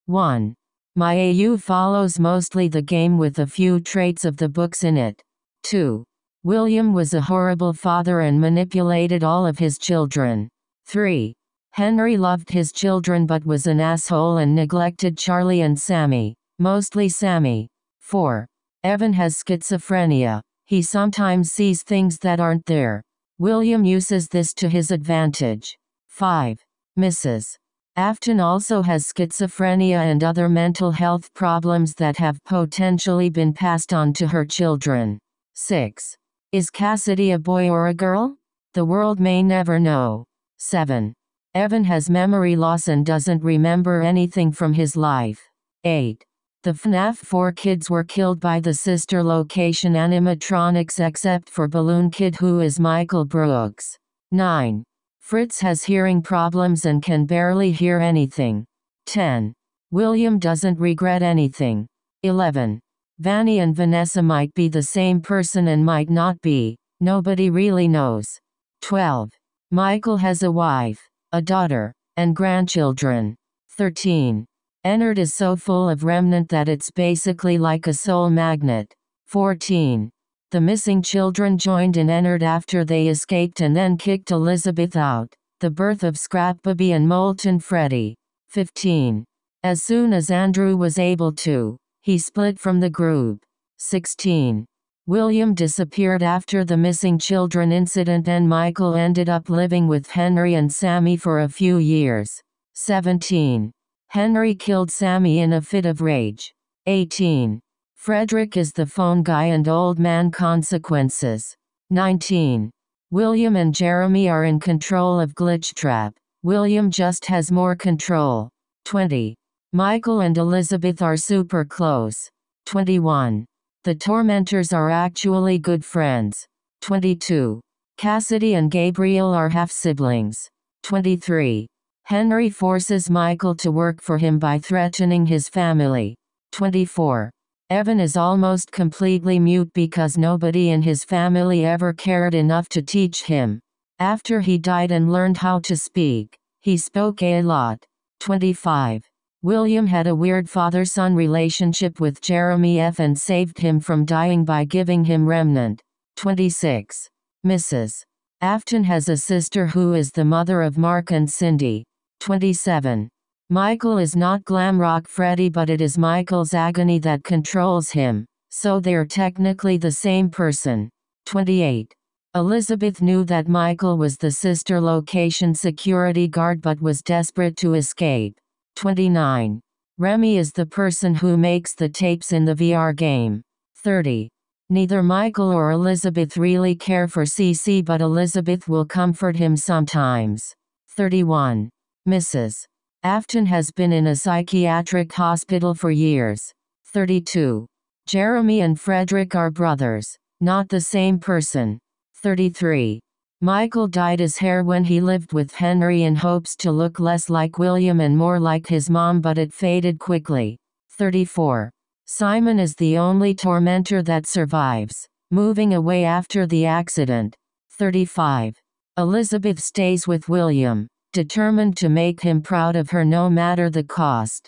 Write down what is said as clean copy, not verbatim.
1. My AU follows mostly the game with a few traits of the books in it. 2. William was a horrible father and manipulated all of his children. 3. Henry loved his children but was an asshole and neglected Charlie and Sammy, mostly Sammy. 4. Evan has schizophrenia. He sometimes sees things that aren't there. William uses this to his advantage. 5. Mrs. Afton also has schizophrenia and other mental health problems that have potentially been passed on to her children. 6. Is Cassidy a boy or a girl? The world may never know. 7. Evan has memory loss and doesn't remember anything from his life. 8. The FNaF 4 kids were killed by the sister location animatronics except for Balloon Kid, who is Michael Brooks. 9. Fritz has hearing problems and can barely hear anything. 10. William doesn't regret anything. 11. Vanny and Vanessa might be the same person and might not be. Nobody really knows. 12. Michael has a wife, a daughter, and grandchildren. 13. Ennard is so full of remnant that it's basically like a soul magnet. 14. The missing children joined in Ennard after they escaped and then kicked Elizabeth out. The birth of Scrapbaby and Molten Freddy. 15. As soon as Andrew was able to, he split from the group. 16. William disappeared after the missing children incident and Michael ended up living with Henry and Sammy for a few years. 17. Henry killed Sammy in a fit of rage. 18. Frederick is the phone guy and old man consequences. 19. William and Jeremy are in control of Glitchtrap. William just has more control. 20. Michael and Elizabeth are super close. 21. The Tormentors are actually good friends. 22. Cassidy and Gabriel are half-siblings. 23. Henry forces Michael to work for him by threatening his family. 24. Evan is almost completely mute because nobody in his family ever cared enough to teach him. After he died and learned how to speak, he spoke a lot. 25. William had a weird father-son relationship with Jeremy F. and saved him from dying by giving him remnant. 26. Mrs. Afton has a sister who is the mother of Mark and Cindy. 27. Michael is not Glamrock Freddy, but it is Michael's agony that controls him, so they're technically the same person. 28. Elizabeth knew that Michael was the sister location security guard but was desperate to escape. 29. Remy is the person who makes the tapes in the VR game. 30. Neither Michael or Elizabeth really care for CC, but Elizabeth will comfort him sometimes. 31. Mrs. Afton has been in a psychiatric hospital for years. 32. Jeremy and Frederick are brothers, not the same person. 33. Michael dyed his hair when he lived with Henry in hopes to look less like William and more like his mom, but it faded quickly. 34. Simon is the only tormentor that survives, moving away after the accident. 35. Elizabeth stays with William, determined to make him proud of her no matter the cost.